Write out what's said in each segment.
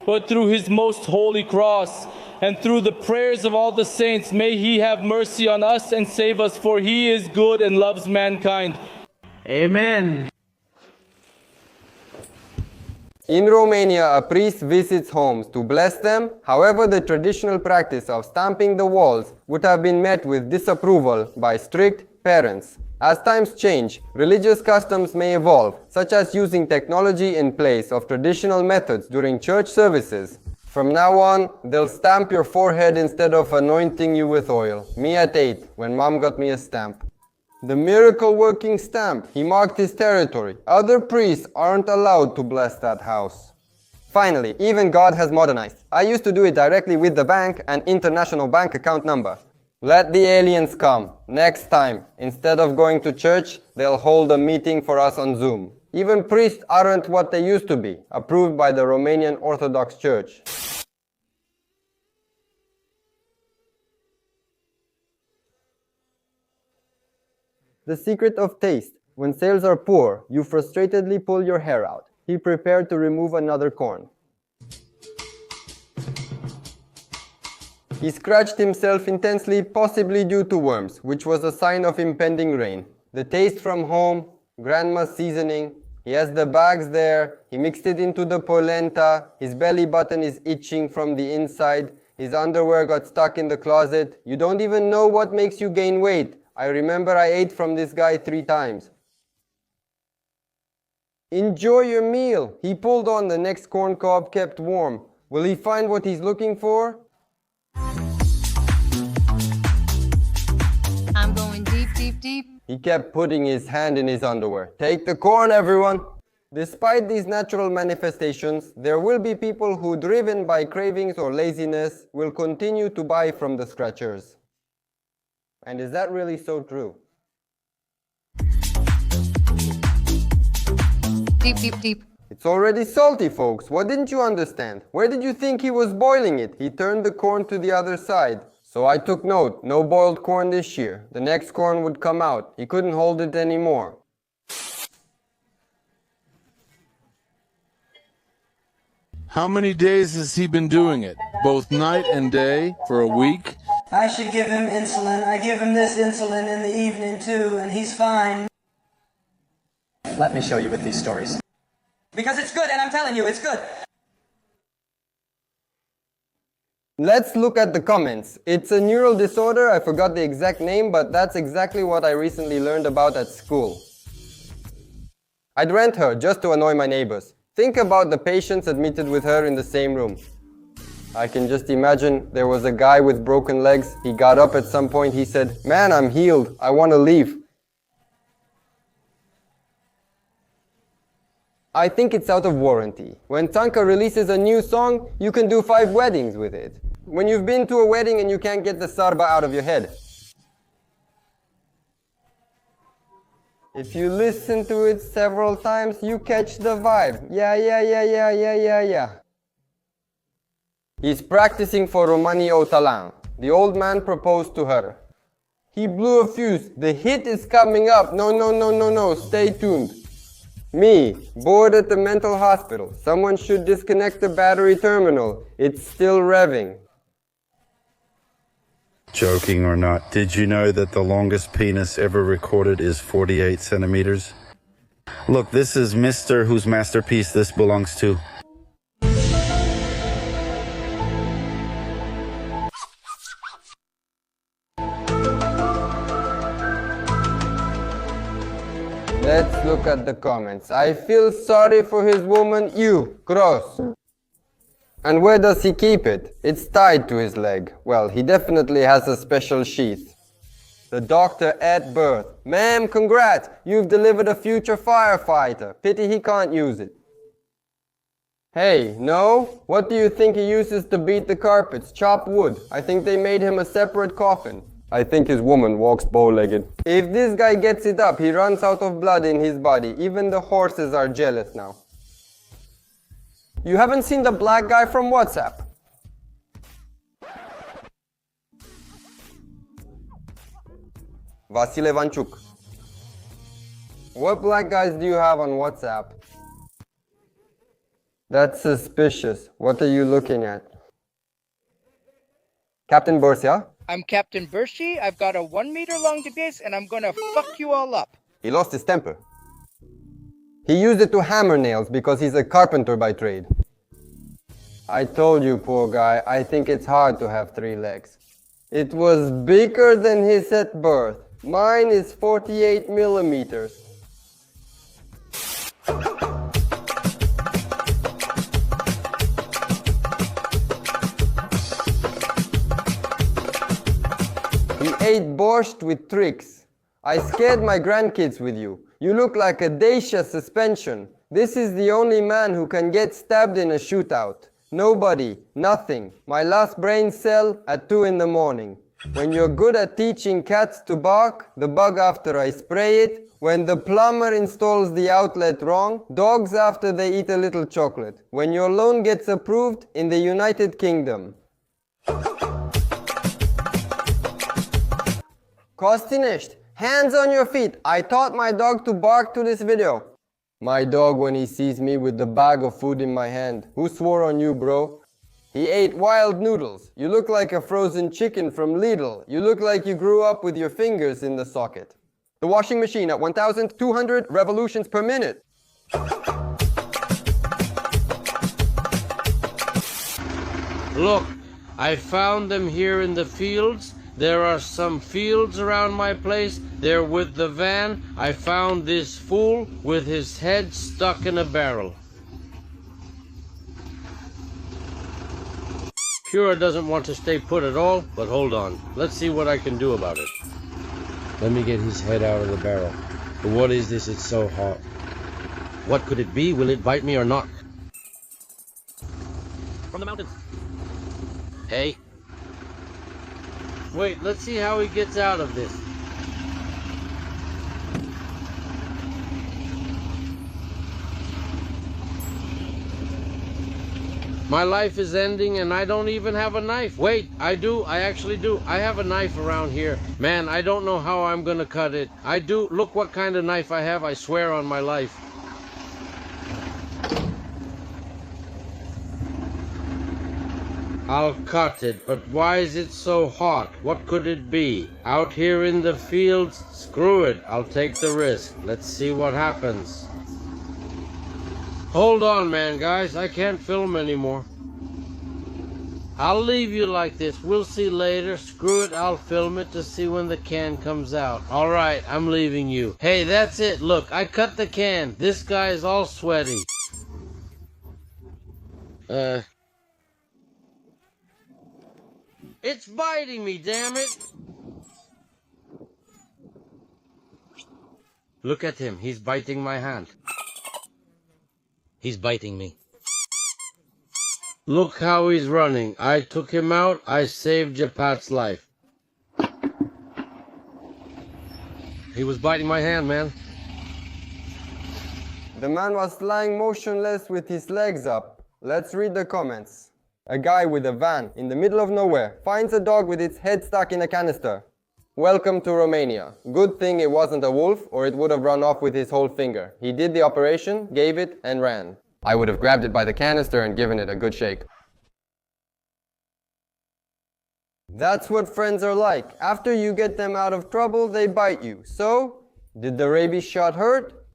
but through his most holy cross, and through the prayers of all the saints, may he have mercy on us and save us, for he is good and loves mankind. Amen. In Romania, a priest visits homes to bless them. However, the traditional practice of stamping the walls would have been met with disapproval by strict parents. As times change, religious customs may evolve, such as using technology in place of traditional methods during church services. From now on, they'll stamp your forehead instead of anointing you with oil. Me at 8, when mom got me a stamp. The miracle-working stamp. He marked his territory. Other priests aren't allowed to bless that house. Finally, even God has modernized. I used to do it directly with the bank and international bank account number. Let the aliens come. Next time, instead of going to church, they'll hold a meeting for us on Zoom. Even priests aren't what they used to be, approved by the Romanian Orthodox Church. The secret of taste. When sales are poor, you frustratedly pull your hair out. He prepared to remove another corn. He scratched himself intensely, possibly due to worms, which was a sign of impending rain. The taste from home, grandma's seasoning. He has the bags there. He mixed it into the polenta. His belly button is itching from the inside. His underwear got stuck in the closet. You don't even know what makes you gain weight. I remember I ate from this guy 3 times. Enjoy your meal. He pulled on the next corn cob kept warm. Will he find what he's looking for? I'm going deep, deep, deep. He kept putting his hand in his underwear. Take the corn, everyone! Despite these natural manifestations, there will be people who, driven by cravings or laziness, will continue to buy from the scratchers. And is that really so true? Deep, deep, deep. It's already salty, folks. What didn't you understand? Where did you think he was boiling it? He turned the corn to the other side. So I took note. No boiled corn this year. The next corn would come out. He couldn't hold it anymore. How many days has he been doing it? Both night and day for a week? I should give him insulin. I give him this insulin in the evening too, and he's fine. Let me show you with these stories. Because it's good, and I'm telling you, it's good. Let's look at the comments. It's a neural disorder. I forgot the exact name, but that's exactly what I recently learned about at school. I'd rent her just to annoy my neighbors. Think about the patients admitted with her in the same room. I can just imagine there was a guy with broken legs. He got up at some point. He said, "Man, I'm healed. I want to leave." I think it's out of warranty. When Tanka releases a new song, you can do 5 weddings with it. When you've been to a wedding and you can't get the sarba out of your head. If you listen to it several times, you catch the vibe. Yeah. He's practicing for Romani Otalan. The old man proposed to her. He blew a fuse. The hit is coming up. No. Stay tuned. Me, bored at the mental hospital. Someone should disconnect the battery terminal. It's still revving. Joking or not, did you know that the longest penis ever recorded is 48 centimeters? Look, this is Mr. whose masterpiece this belongs to. Let's look at the comments. I feel sorry for his woman. You, gross. And where does he keep it? It's tied to his leg. Well, he definitely has a special sheath. The doctor at birth. Ma'am, congrats! You've delivered a future firefighter. Pity he can't use it. Hey, no? What do you think he uses to beat the carpets? Chop wood. I think they made him a separate coffin. I think his woman walks bow-legged. If this guy gets it up, he runs out of blood in his body. Even the horses are jealous now. You haven't seen the black guy from WhatsApp? Vasile Vanchuk. What black guys do you have on WhatsApp? That's suspicious. What are you looking at? Captain Borsia? I'm Captain Bershi. I've got a 1 meter long device and I'm gonna fuck you all up. He lost his temper. He used it to hammer nails because he's a carpenter by trade. I told you, poor guy, I think it's hard to have 3 legs. It was bigger than his at birth. Mine is 48 millimeters. He ate borscht with tricks. I scared my grandkids with you. You look like a Dacia suspension. This is the only man who can get stabbed in a shootout. Nobody, nothing. My last brain cell at 2 in the morning. When you're good at teaching cats to bark, the bug after I spray it. When the plumber installs the outlet wrong, dogs after they eat a little chocolate. When your loan gets approved in the United Kingdom. Kostinisht, hands on your feet. I taught my dog to bark to this video. My dog when he sees me with the bag of food in my hand. Who swore on you, bro? He ate wild noodles. You look like a frozen chicken from Lidl. You look like you grew up with your fingers in the socket. The washing machine at 1,200 revolutions per minute. Look, I found them here in the fields. There are some fields around my place. They're with the van. I found this fool with his head stuck in a barrel. Pura doesn't want to stay put at all, but hold on. Let's see what I can do about it. Let me get his head out of the barrel. But what is this? It's so hot. What could it be? Will it bite me or not? From the mountains. Hey. Wait, let's see how he gets out of this. My life is ending and I don't even have a knife. Wait, I do. I actually do. I have a knife around here. Man, I don't know how I'm gonna cut it. I do. Look what kind of knife I have. I swear on my life. I'll cut it, but why is it so hot? What could it be? Out here in the fields? Screw it, I'll take the risk. Let's see what happens. Hold on, man, guys, I can't film anymore. I'll leave you like this. We'll see later. Screw it, I'll film it to see when the can comes out. Alright, I'm leaving you. Hey, that's it. Look, I cut the can. This guy's all sweaty. It's biting me, damn it! Look at him, he's biting my hand. He's biting me. Look how he's running. I took him out, I saved Japat's life. He was biting my hand, man. The man was lying motionless with his legs up. Let's read the comments. A guy with a van in the middle of nowhere finds a dog with its head stuck in a canister. Welcome to Romania. Good thing it wasn't a wolf or it would have run off with his whole finger. He did the operation, gave it, and ran. I would have grabbed it by the canister and given it a good shake. That's what friends are like. After you get them out of trouble, they bite you. So, did the rabies shot hurt?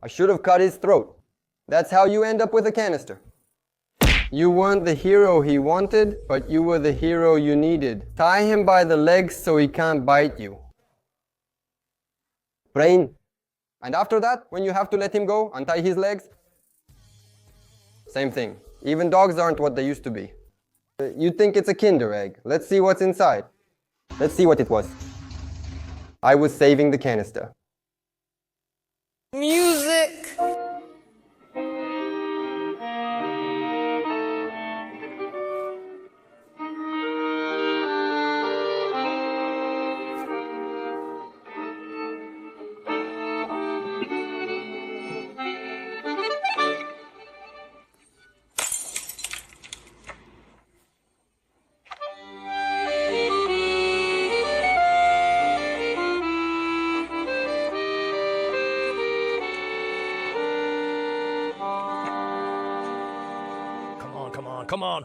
I should have cut his throat. That's how you end up with a canister. You weren't the hero he wanted, but you were the hero you needed. Tie him by the legs so he can't bite you. Brain. And after that, when you have to let him go, untie his legs. Same thing. Even dogs aren't what they used to be. You think it's a Kinder egg. Let's see what's inside. Let's see what it was. I was saving the canister. Music. come on.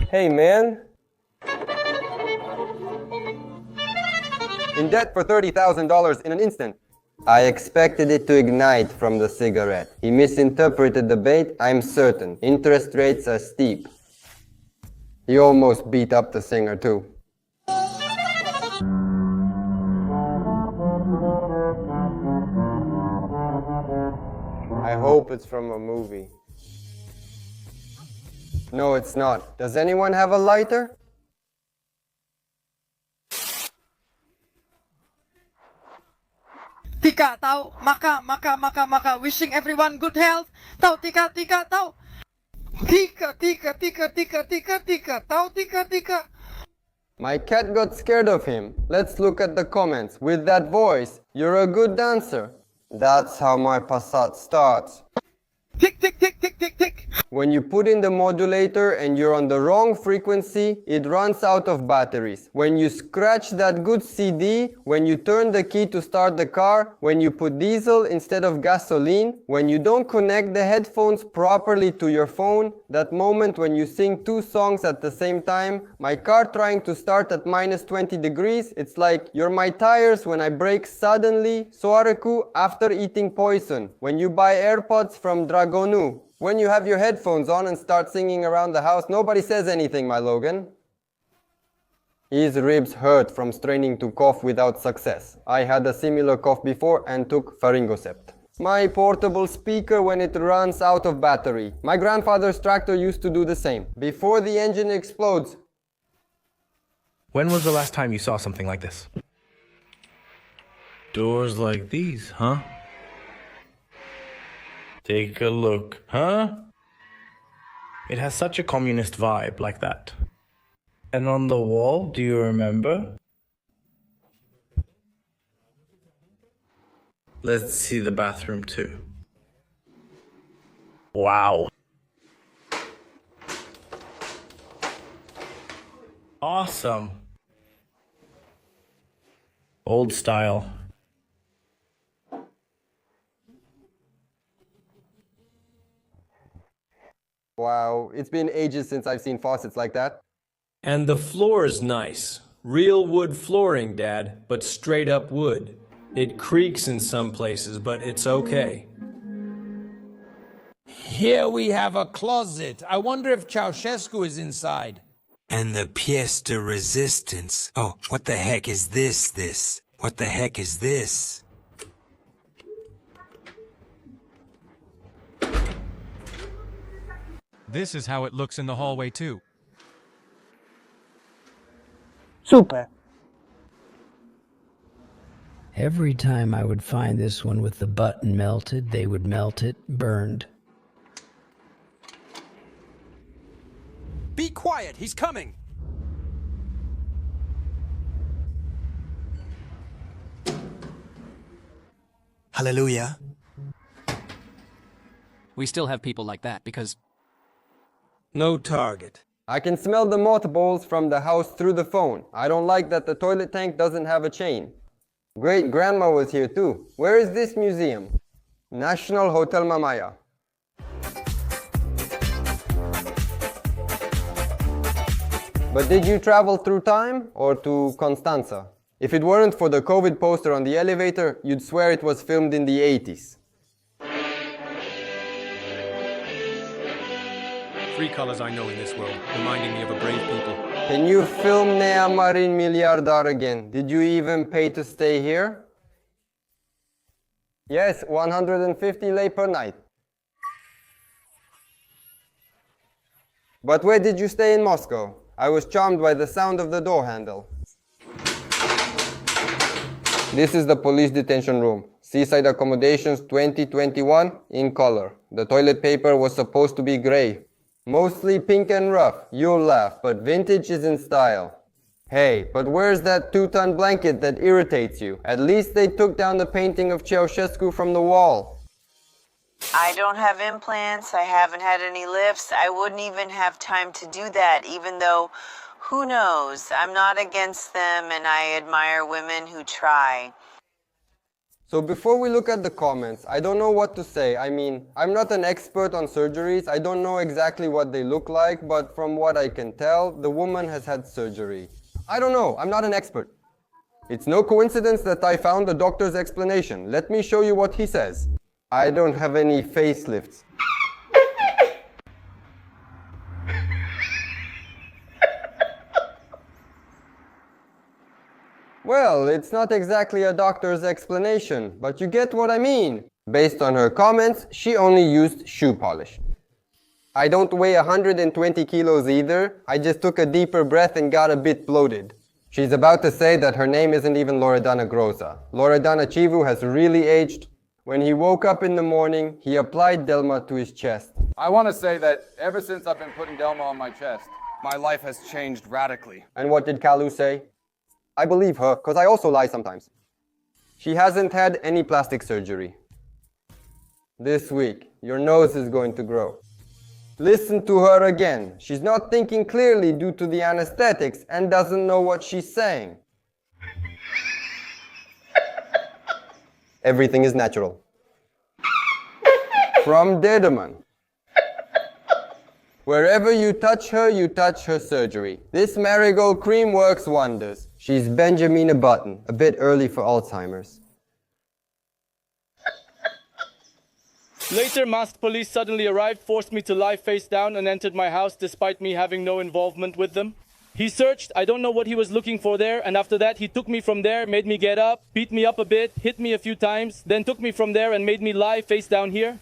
Hey man! In debt for $30,000 in an instant. I expected it to ignite from the cigarette. He misinterpreted the bait, I'm certain. Interest rates are steep. He almost beat up the singer too. I hope it's from a movie. No, it's not. Does anyone have a lighter? Tika, tau, maka, wishing everyone good health. Tau, tika, tau. Tika, tau, tika. My cat got scared of him. Let's look at the comments. With that voice, you're a good dancer. That's how my Passat starts. Tick. When you put in the modulator and you're on the wrong frequency, it runs out of batteries. When you scratch that good CD, when you turn the key to start the car, when you put diesel instead of gasoline, when you don't connect the headphones properly to your phone, that moment when you sing 2 songs at the same time, my car trying to start at minus 20 degrees, it's like you're my tires when I brake suddenly, Soareku after eating poison, when you buy AirPods from Dragonu. When you have your headphones on and start singing around the house, nobody says anything, my Logan. His ribs hurt from straining to cough without success. I had a similar cough before and took Pharyngosept. My portable speaker when it runs out of battery. My grandfather's tractor used to do the same. Before the engine explodes. When was the last time you saw something like this? Doors like these, huh? Take a look, huh? It has such a communist vibe like that. And on the wall, do you remember? Let's see the bathroom too. Wow. Awesome. Old style. Wow, it's been ages since I've seen faucets like that. And the floor's nice. Real wood flooring, Dad, but straight up wood. It creaks in some places, but it's okay. Here we have a closet. I wonder if Ceausescu is inside. And the pièce de resistance. Oh, what the heck is this? What the heck is this? This is how it looks in the hallway too. Super. Every time I would find this one with the button melted, they would melt it burned. Be quiet, he's coming. Hallelujah. We still have people like that because no target. I can smell the mothballs from the house through the phone. I don't like that the toilet tank doesn't have a chain. Great grandma was here too. Where is this museum? National Hotel Mamaya. But did you travel through time or to Constanza? If it weren't for the COVID poster on the elevator, you'd swear it was filmed in the 80s. 3 colors I know in this world, reminding me of a brave people. Can you film Nea Marin Miliardar again? Did you even pay to stay here? Yes, 150 lei per night. But where did you stay in Moscow? I was charmed by the sound of the door handle. This is the police detention room. Seaside accommodations 2021 in color. The toilet paper was supposed to be gray. Mostly pink and rough. You'll laugh, but vintage is in style. Hey, but where's that 2-ton blanket that irritates you? At least they took down the painting of Ceausescu from the wall. I don't have implants, I haven't had any lifts, I wouldn't even have time to do that, even though, who knows, I'm not against them and I admire women who try. So before we look at the comments, I don't know what to say. I mean, I'm not an expert on surgeries, I don't know exactly what they look like, but from what I can tell, the woman has had surgery. I don't know, I'm not an expert. It's no coincidence that I found the doctor's explanation. Let me show you what he says. I don't have any facelifts. Well, it's not exactly a doctor's explanation, but you get what I mean. Based on her comments, she only used shoe polish. I don't weigh 120 kilos either. I just took a deeper breath and got a bit bloated. She's about to say that her name isn't even Loredana Groza. Loredana Chivu has really aged. When he woke up in the morning, he applied Delma to his chest. I want to say that ever since I've been putting Delma on my chest, my life has changed radically. And what did Kalu say? I believe her, because I also lie sometimes. She hasn't had any plastic surgery. This week, your nose is going to grow. Listen to her again. She's not thinking clearly due to the anesthetics and doesn't know what she's saying. Everything is natural. From Dedeman. Wherever you touch her surgery. This marigold cream works wonders. She's Benjamin Button, a bit early for Alzheimer's. Later, masked police suddenly arrived, forced me to lie face down, and entered my house despite me having no involvement with them. He searched, I don't know what he was looking for there, and after that he took me from there, made me get up, beat me up a bit, hit me a few times, then took me from there and made me lie face down here.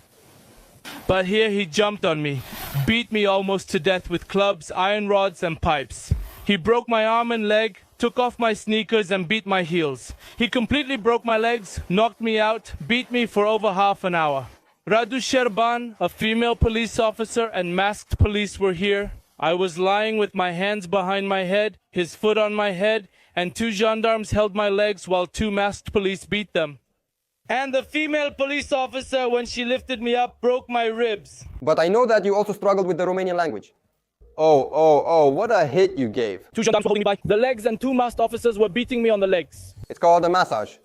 But here he jumped on me, beat me almost to death with clubs, iron rods and pipes. He broke my arm and leg, took off my sneakers and beat my heels. He completely broke my legs, knocked me out, beat me for over half an hour. Radu Sherban, a female police officer, and masked police were here. I was lying with my hands behind my head, his foot on my head, and 2 gendarmes held my legs while 2 masked police beat them. And the female police officer, when she lifted me up, broke my ribs. But I know that you also struggled with the Romanian language. Oh, what a hit you gave. 2 gendarmes were holding me by the legs and 2 masked officers were beating me on the legs. It's called a massage.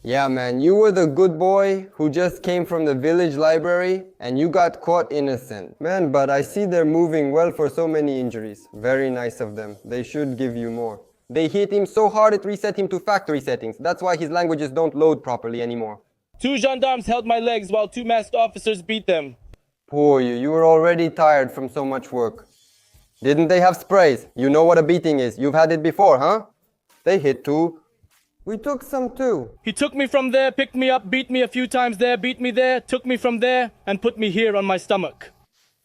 Yeah, man, you were the good boy who just came from the village library and you got caught innocent. Man, but I see they're moving well for so many injuries. Very nice of them. They should give you more. They hit him so hard it reset him to factory settings. That's why his languages don't load properly anymore. 2 gendarmes held my legs while 2 masked officers beat them. Poor you. You were already tired from so much work. Didn't they have sprays? You know what a beating is. You've had it before, huh? They hit too. We took some too. He took me from there, picked me up, beat me a few times there, beat me there, took me from there, and put me here on my stomach.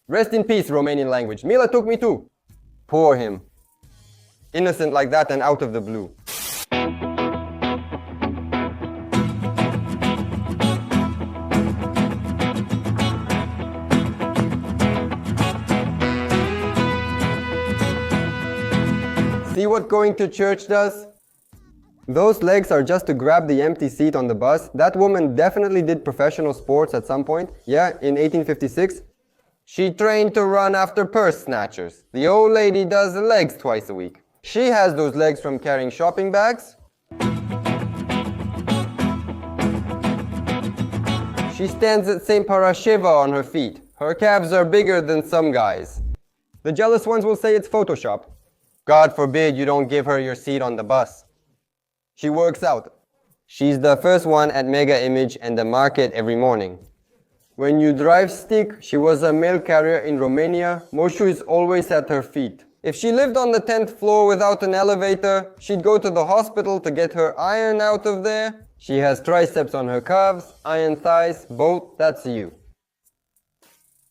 Rest in peace, Romanian language. Mila took me too. Poor him. Innocent like that and out of the blue. See what going to church does? Those legs are just to grab the empty seat on the bus. That woman definitely did professional sports at some point. Yeah, in 1856. She trained to run after purse snatchers. The old lady does the legs twice a week. She has those legs from carrying shopping bags. She stands at St. Parasheva on her feet. Her calves are bigger than some guys. The jealous ones will say it's Photoshop. God forbid you don't give her your seat on the bus. She works out. She's the first one at Mega Image and the market every morning. When you drive stick, she was a mail carrier in Romania. Moshu is always at her feet. If she lived on the 10th floor without an elevator, she'd go to the hospital to get her iron out of there. She has triceps on her calves, iron thighs, both, that's you.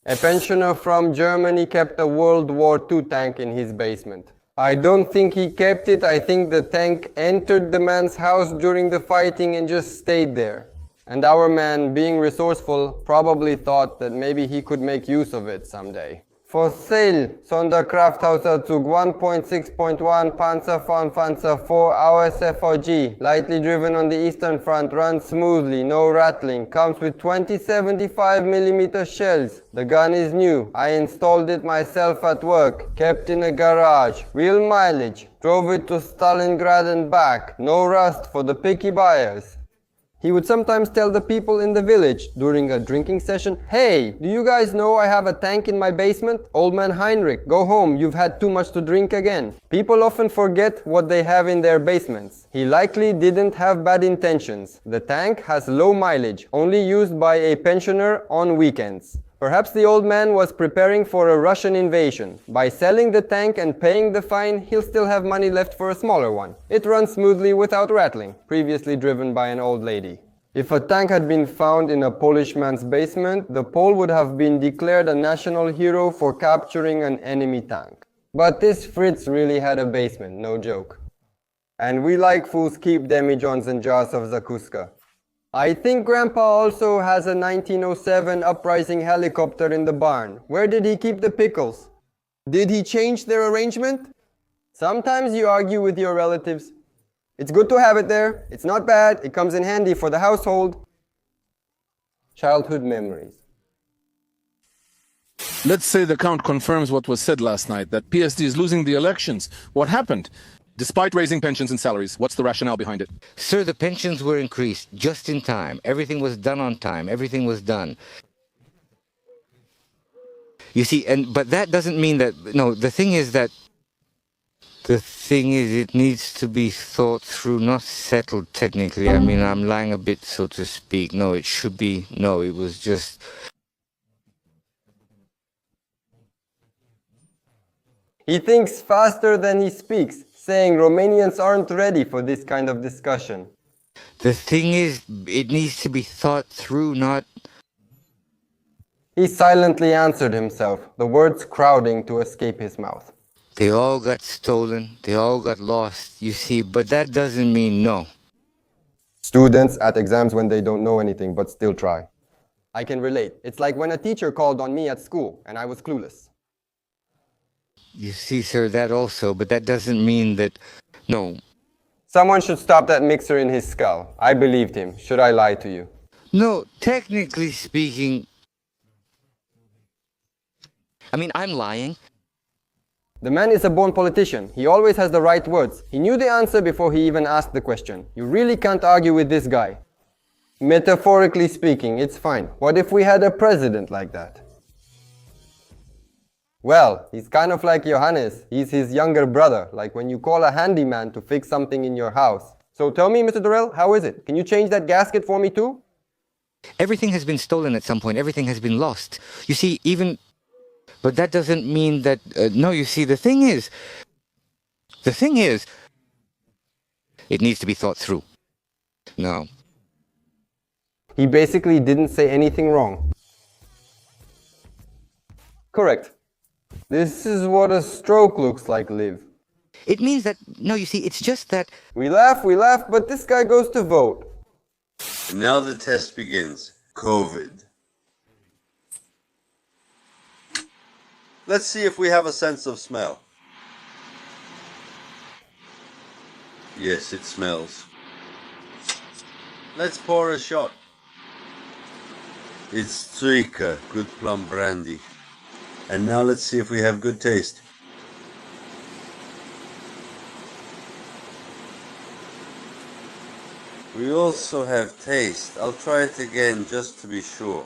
A pensioner from Germany kept a World War II tank in his basement. I don't think he kept it. I think the tank entered the man's house during the fighting and just stayed there. And our man, being resourceful, probably thought that maybe he could make use of it someday. For sale, Sonderkrafthauserzug 1.6.1 Panzer von Panzer 4 AUSFOG, lightly driven on the Eastern Front, runs smoothly, no rattling, comes with 20 75mm shells. The gun is new, I installed it myself at work, kept in a garage, real mileage, drove it to Stalingrad and back, no rust for the picky buyers. He would sometimes tell the people in the village during a drinking session, "Hey, do you guys know I have a tank in my basement? Old man Heinrich, go home, you've had too much to drink again." People often forget what they have in their basements. He likely didn't have bad intentions. The tank has low mileage, only used by a pensioner on weekends. Perhaps the old man was preparing for a Russian invasion. By selling the tank and paying the fine, he'll still have money left for a smaller one. It runs smoothly without rattling, previously driven by an old lady. If a tank had been found in a Polish man's basement, the Pole would have been declared a national hero for capturing an enemy tank. But this Fritz really had a basement, no joke. And we like fools keep demijohns and jars of Zakuska. I think Grandpa also has a 1907 uprising helicopter in the barn. Where did he keep the pickles? Did he change their arrangement? Sometimes you argue with your relatives. It's good to have it there. It's not bad. It comes in handy for the household. Childhood memories. Let's say the Count confirms what was said last night, that PSD is losing the elections. What happened? Despite raising pensions and salaries, what's the rationale behind it? Sir, the pensions were increased just in time. Everything was done on time. Everything was done. You see, but that doesn't mean that, no, the thing is it needs to be thought through, not settled technically. I mean, I'm lying a bit, so to speak. No, it should be, no, it was just... He thinks faster than he speaks, saying Romanians aren't ready for this kind of discussion. The thing is, it needs to be thought through, not... He silently answered himself, the words crowding to escape his mouth. They all got stolen, they all got lost, you see, but that doesn't mean no. Students at exams when they don't know anything but still try. I can relate. It's like when a teacher called on me at school and I was clueless. You see, sir, that also, but that doesn't mean that, no. Someone should stop that mixer in his skull. I believed him. Should I lie to you? No, technically speaking, I mean, I'm lying. The man is a born politician. He always has the right words. He knew the answer before he even asked the question. You really can't argue with this guy. Metaphorically speaking, it's fine. What if we had a president like that? Well, he's kind of like Johannes. He's his younger brother, like when you call a handyman to fix something in your house. So tell me, Mr. Durrell, how is it? Can you change that gasket for me too? Everything has been stolen at some point. Everything has been lost. You see, even... But that doesn't mean that... no, you see, the thing is... It needs to be thought through. No. He basically didn't say anything wrong. Correct. This is what a stroke looks like, Liv. It means that... No, you see, it's just that... We laugh, but this guy goes to vote. And now the test begins. COVID. Let's see if we have a sense of smell. Yes, it smells. Let's pour a shot. It's Trika, good plum brandy. And now let's see if we have good taste. We also have taste. I'll try it again just to be sure.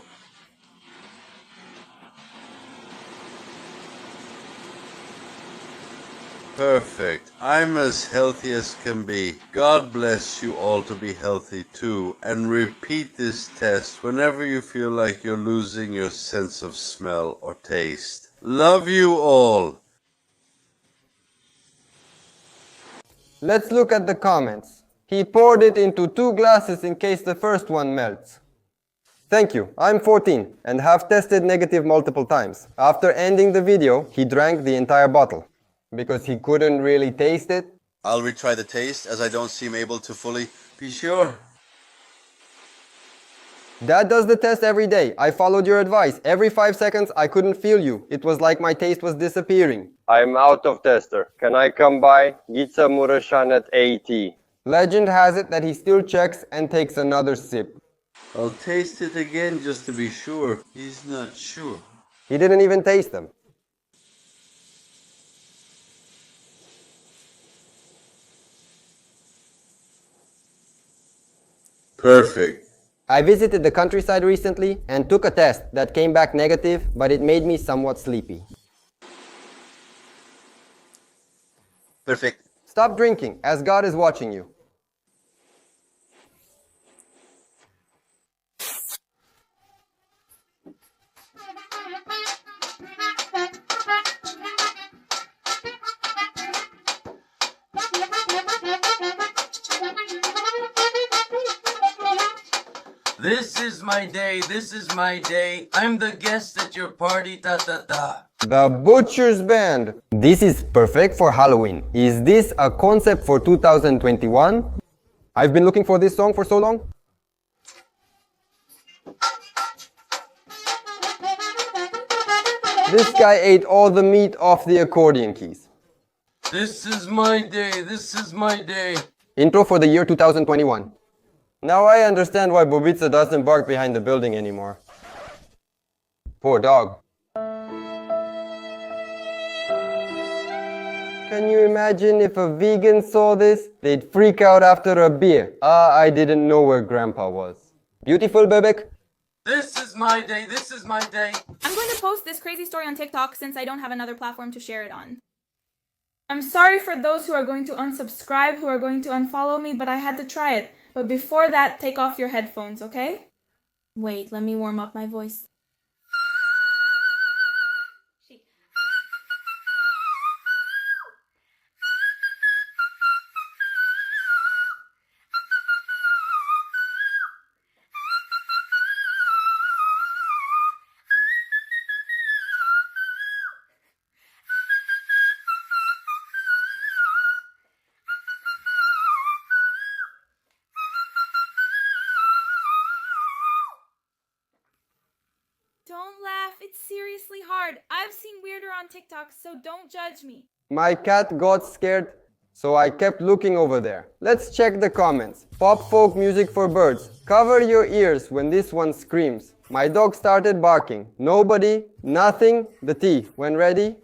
Perfect. I'm as healthy as can be. God bless you all to be healthy too, and repeat this test whenever you feel like you're losing your sense of smell or taste. Love you all. Let's look at the comments. He poured it into 2 glasses in case the first one melts. Thank you. I'm 14 and have tested negative multiple times. After ending the video, he drank the entire bottle. Because he couldn't really taste it? I'll retry the taste as I don't seem able to fully be sure. Dad does the test every day. I followed your advice. Every 5 seconds, I couldn't feel you. It was like my taste was disappearing. I'm out of tester. Can I come by? Gitsa Murashan at 80. Legend has it that he still checks and takes another sip. I'll taste it again just to be sure. He's not sure. He didn't even taste them. Perfect. I visited the countryside recently and took a test that came back negative, but it made me somewhat sleepy. Perfect. Stop drinking, as God is watching you. This is my day, this is my day. I'm the guest at your party, ta ta ta. The Butcher's Band. This is perfect for Halloween. Is this a concept for 2021? I've been looking for this song for so long. This guy ate all the meat off the accordion keys. This is my day, this is my day. Intro for the year 2021. Now I understand why Bobica doesn't bark behind the building anymore. Poor dog. Can you imagine if a vegan saw this? They'd freak out after a beer. I didn't know where Grandpa was. Beautiful, Bebek? This is my day, this is my day. I'm going to post this crazy story on TikTok since I don't have another platform to share it on. I'm sorry for those who are going to unsubscribe, who are going to unfollow me, but I had to try it. But before that, take off your headphones, okay? Wait, let me warm up my voice. Don't laugh, it's seriously hard. I've seen weirder on TikTok, so don't judge me. My cat got scared, so I kept looking over there. Let's check the comments. Pop folk music for birds. Cover your ears when this one screams. My dog started barking. Nobody, nothing, the T. When ready?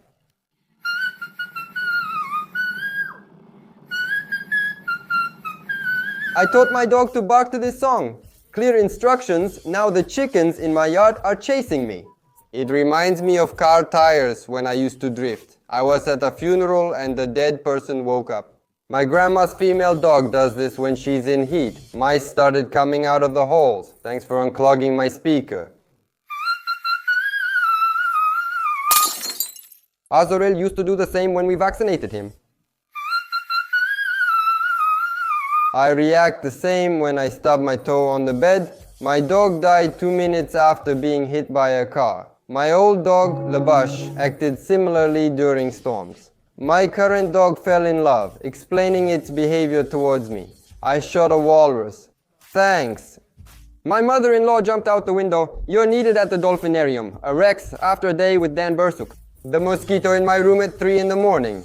I taught my dog to bark to this song. Clear instructions, now the chickens in my yard are chasing me. It reminds me of car tires when I used to drift. I was at a funeral and the dead person woke up. My grandma's female dog does this when she's in heat. Mice started coming out of the holes. Thanks for unclogging my speaker. Azorel used to do the same when we vaccinated him. I react the same when I stub my toe on the bed. My dog died 2 minutes after being hit by a car. My old dog, Labash, acted similarly during storms. My current dog fell in love, explaining its behavior towards me. I shot a walrus. Thanks. My mother-in-law jumped out the window. You're needed at the dolphinarium. A Rex after a day with Dan Bursuk. The mosquito in my room at 3 in the morning.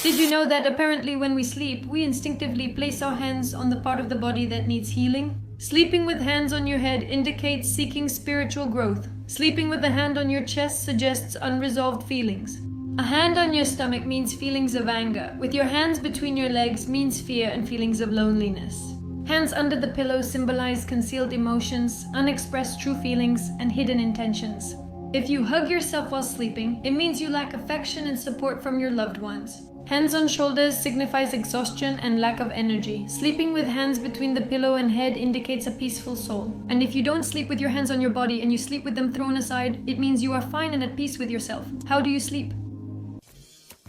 Did you know that apparently when we sleep, we instinctively place our hands on the part of the body that needs healing? Sleeping with hands on your head indicates seeking spiritual growth. Sleeping with a hand on your chest suggests unresolved feelings. A hand on your stomach means feelings of anger. With your hands between your legs means fear and feelings of loneliness. Hands under the pillow symbolize concealed emotions, unexpressed true feelings, and hidden intentions. If you hug yourself while sleeping, it means you lack affection and support from your loved ones. Hands on shoulders signifies exhaustion and lack of energy. Sleeping with hands between the pillow and head indicates a peaceful soul. And if you don't sleep with your hands on your body and you sleep with them thrown aside, it means you are fine and at peace with yourself. How do you sleep?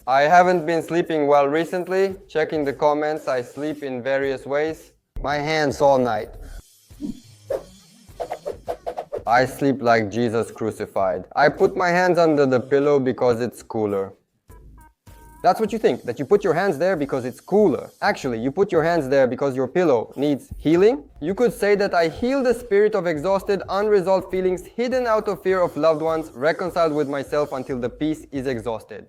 I haven't been sleeping well recently. Checking the comments, I sleep in various ways. My hands all night. I sleep like Jesus crucified. I put my hands under the pillow because it's cooler. That's what you think, that you put your hands there because it's cooler. Actually, you put your hands there because your pillow needs healing. You could say that I heal the spirit of exhausted, unresolved feelings hidden out of fear of loved ones, reconciled with myself until the peace is exhausted.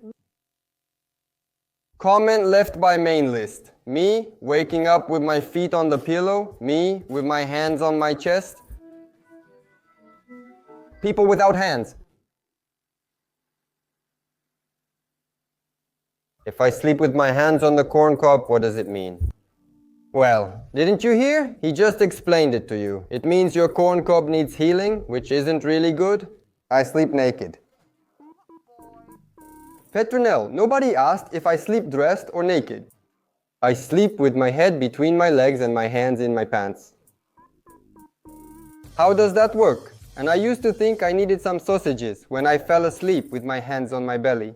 Comment left by main list. Me, waking up with my feet on the pillow. Me, with my hands on my chest. People without hands. If I sleep with my hands on the corn cob, what does it mean? Well, didn't you hear? He just explained it to you. It means your corn cob needs healing, which isn't really good. I sleep naked. Petronelle, nobody asked if I sleep dressed or naked. I sleep with my head between my legs and my hands in my pants. How does that work? And I used to think I needed some sausages when I fell asleep with my hands on my belly.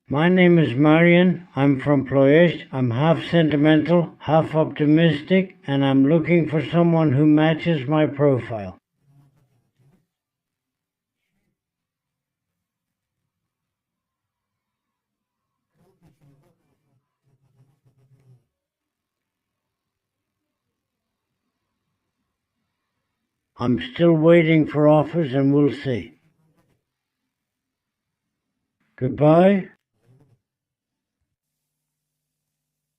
My name is Marian. I'm from Ploiești. I'm half sentimental, half optimistic, and I'm looking for someone who matches my profile. I'm still waiting for offers and we'll see. Goodbye.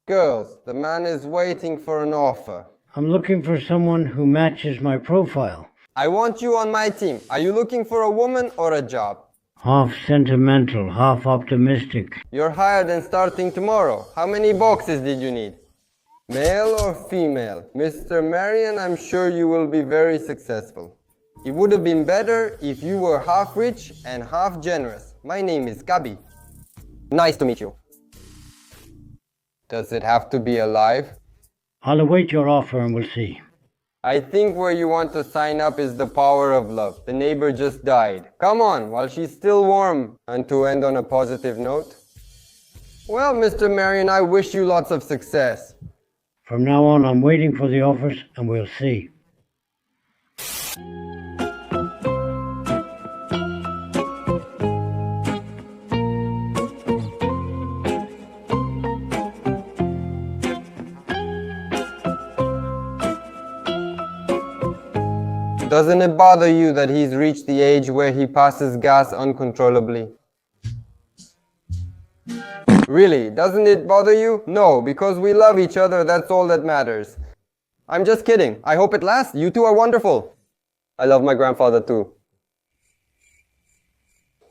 Girls, the man is waiting for an offer. I'm looking for someone who matches my profile. I want you on my team. Are you looking for a woman or a job? Half sentimental, half optimistic. You're hired and starting tomorrow. How many boxes did you need? Male or female? Mr. Marian, I'm sure you will be very successful. It would have been better if you were half rich and half generous. My name is Gabi. Nice to meet you. Does it have to be alive? I'll await your offer and we'll see. I think where you want to sign up is the power of love. The neighbor just died. Come on, while she's still warm. And to end on a positive note. Well, Mr. Marian, I wish you lots of success. From now on, I'm waiting for the offers and we'll see. Doesn't it bother you that he's reached the age where he passes gas uncontrollably? Really, doesn't it bother you? No, because we love each other, that's all that matters. I'm just kidding. I hope it lasts. You two are wonderful. I love my grandfather too.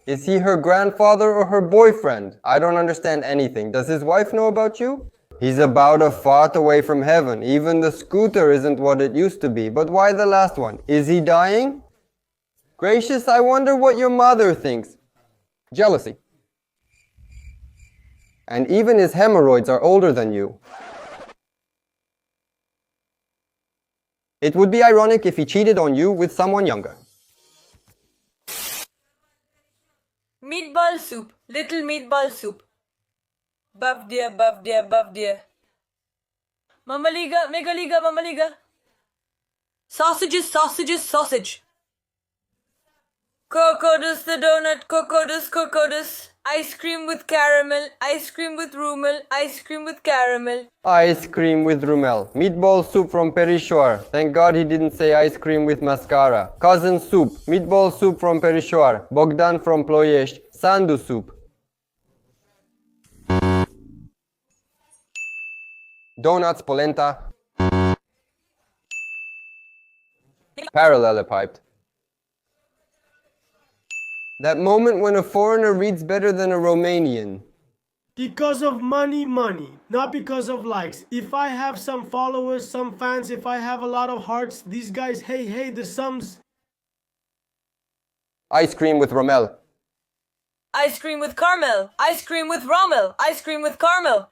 Is he her grandfather or her boyfriend? I don't understand anything. Does his wife know about you? He's about a fart away from heaven. Even the scooter isn't what it used to be. But why the last one? Is he dying? Gracious, I wonder what your mother thinks. Jealousy. And even his hemorrhoids are older than you. It would be ironic if he cheated on you with someone younger. Meatball soup, little meatball soup. Buff dear, buff dear, buff dear. Mamaliga, megaliga, mamaliga. Sausages, sausages, sausage. Cocodus the donut, cocodus, cocodus. Ice cream with caramel, ice cream with rumel, ice cream with caramel. Ice cream with rumel. Meatball soup from Perishore. Thank God he didn't say ice cream with mascara. Cousin soup. Meatball soup from Perishore. Bogdan from Ploiești. Sandu soup. Donuts, polenta. Parallelepiped. That moment when a foreigner reads better than a Romanian. Because of money, not because of likes. If I have some followers, some fans, if I have a lot of hearts, these guys, hey, the sums. Ice cream with Rommel. Ice cream with caramel, ice cream with Rommel, ice cream with caramel.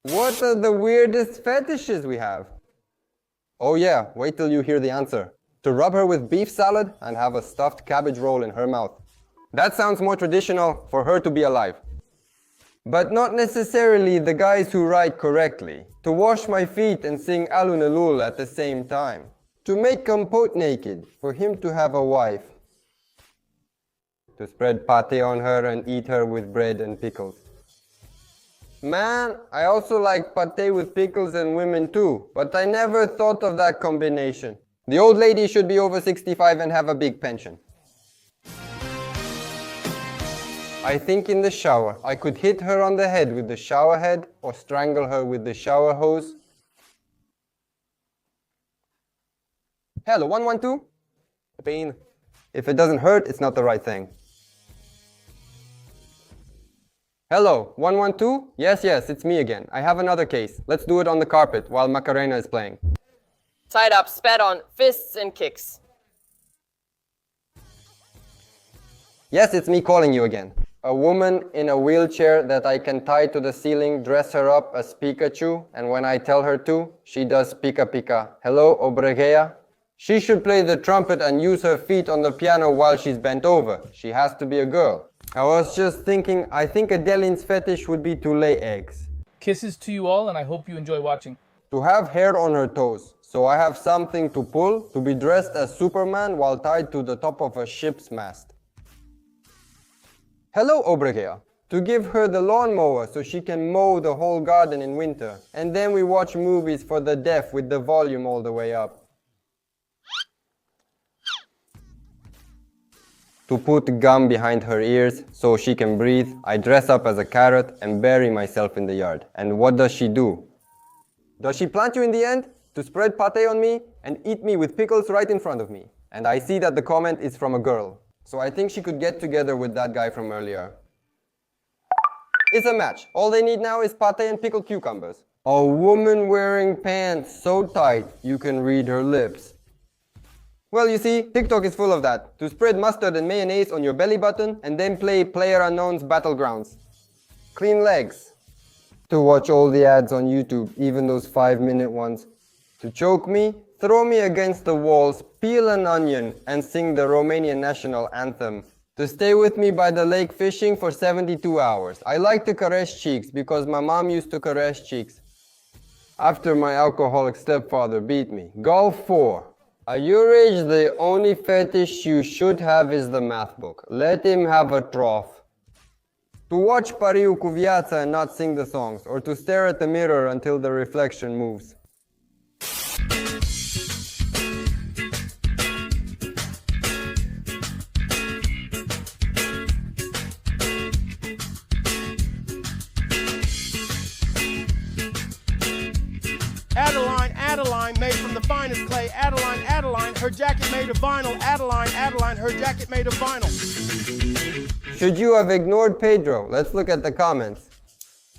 What are the weirdest fetishes we have? Oh yeah, wait till you hear the answer. To rub her with beef salad and have a stuffed cabbage roll in her mouth. That sounds more traditional for her to be alive. But not necessarily the guys who write correctly. To wash my feet and sing Alunelul at the same time. To make compote naked, for him to have a wife. to spread pate on her and eat her with bread and pickles. Man, I also like pate with pickles and women too, but I never thought of that combination. The old lady should be over 65 and have a big pension. I think in the shower, I could hit her on the head with the shower head or strangle her with the shower hose. Hello, 112? Pain. If it doesn't hurt, it's not the right thing. Hello, 112? Yes, it's me again. I have another case. Let's do it on the carpet while Macarena is playing. Tied up, spat on, fists and kicks. Yes, it's me calling you again. A woman in a wheelchair that I can tie to the ceiling, dress her up as Pikachu, and when I tell her to, she does Pika Pika. Hello, Obregea? She should play the trumpet and use her feet on the piano while she's bent over. She has to be a girl. I was just thinking, I think Adeline's fetish would be to lay eggs. Kisses to you all, and I hope you enjoy watching. To have hair on her toes, so I have something to pull, to be dressed as Superman while tied to the top of a ship's mast. Hello, Obregea. To give her the lawnmower so she can mow the whole garden in winter. And then we watch movies for the deaf with the volume all the way up. To put gum behind her ears so she can breathe, I dress up as a carrot and bury myself in the yard. And what does she do? Does she plant you in the end to spread pate on me and eat me with pickles right in front of me? And I see that the comment is from a girl. So I think she could get together with that guy from earlier. It's a match. All they need now is pate and pickled cucumbers. A woman wearing pants so tight you can read her lips. Well, you see, TikTok is full of that. To spread mustard and mayonnaise on your belly button and then play PlayerUnknown's Battlegrounds. Clean legs. To watch all the ads on YouTube, even those 5-minute ones. To choke me, throw me against the walls, peel an onion and sing the Romanian national anthem. To stay with me by the lake fishing for 72 hours. I like to caress cheeks because my mom used to caress cheeks. After my alcoholic stepfather beat me. Golf 4. At your age, the only fetish you should have is the math book. Let him have a trough. To watch Pariu cu Viața and not sing the songs, or to stare at the mirror until the reflection moves. Adeline, made from the finest clay. Adeline, her jacket made of vinyl. Adeline, her jacket made of vinyl. Should you have ignored Pedro? Let's look at the comments.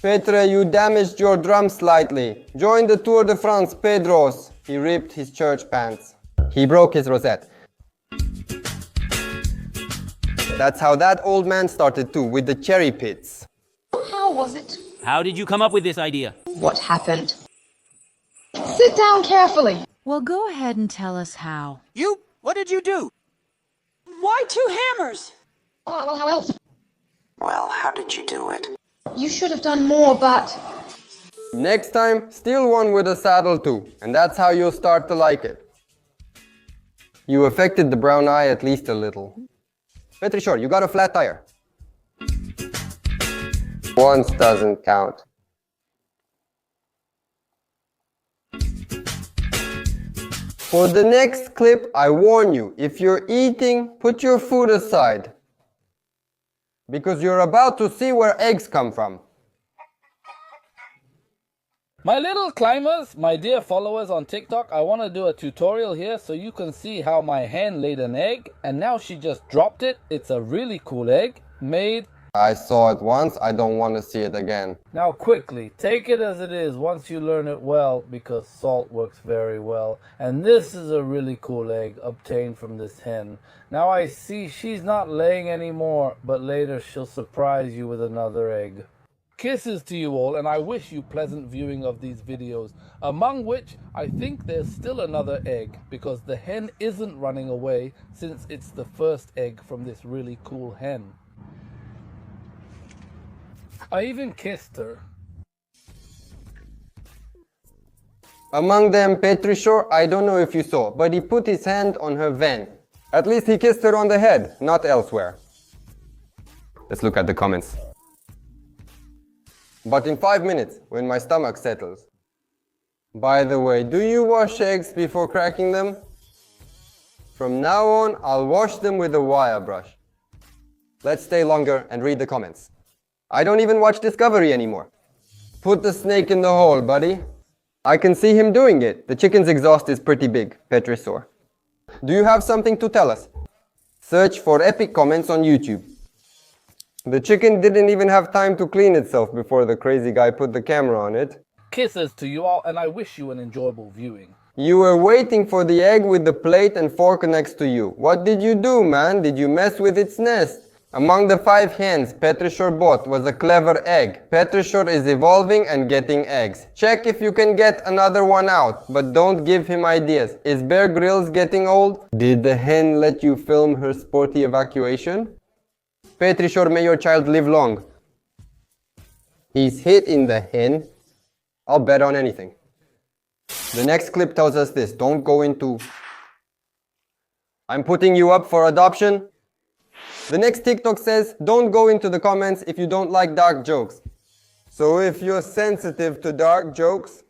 Petre, you damaged your drum slightly. Join the Tour de France, Pedros. He ripped his church pants. He broke his rosette. That's how that old man started too, with the cherry pits. How was it? How did you come up with this idea? What happened? Sit down carefully. Well, go ahead and tell us how. You? What did you do? Why 2 hammers? Oh, well, how else? Well, how did you do it? You should have done more, but... Next time, steal one with a saddle too, and that's how you'll start to like it. You affected the brown eye at least a little. Petri, sure, you got a flat tire. Once doesn't count. For the next clip, I warn you, if you're eating, put your food aside. Because you're about to see where eggs come from. My little climbers, my dear followers on TikTok, I want to do a tutorial here so you can see how my hen laid an egg and now she just dropped it. It's a really cool egg made. I saw it once, I don't want to see it again. Now quickly, take it as it is once you learn it well because salt works very well. And this is a really cool egg obtained from this hen. Now I see she's not laying anymore, but later she'll surprise you with another egg. Kisses to you all, and I wish you pleasant viewing of these videos, among which I think there's still another egg because the hen isn't running away since it's the first egg from this really cool hen. I even kissed her. Among them, Petrishor, I don't know if you saw, but he put his hand on her vein. At least he kissed her on the head, not elsewhere. Let's look at the comments. But in 5 minutes, when my stomach settles. By the way, do you wash eggs before cracking them? From now on, I'll wash them with a wire brush. Let's stay longer and read the comments. I don't even watch Discovery anymore. Put the snake in the hole, buddy. I can see him doing it. The chicken's exhaust is pretty big, Petrisaur. Do you have something to tell us? Search for epic comments on YouTube. The chicken didn't even have time to clean itself before the crazy guy put the camera on it. Kisses to you all, and I wish you an enjoyable viewing. You were waiting for the egg with the plate and fork next to you. What did you do, man? Did you mess with its nest? Among the 5 hens Petrisaur bought was a clever egg. Petrisaur is evolving and getting eggs. Check if you can get another one out, but don't give him ideas. Is Bear Grylls getting old? Did the hen let you film her sporty evacuation? Petrisaur, may your child live long. He's hit in the hen. I'll bet on anything. The next clip tells us this. Don't go into... I'm putting you up for adoption. The next TikTok says, don't go into the comments if you don't like dark jokes. So if you're sensitive to dark jokes...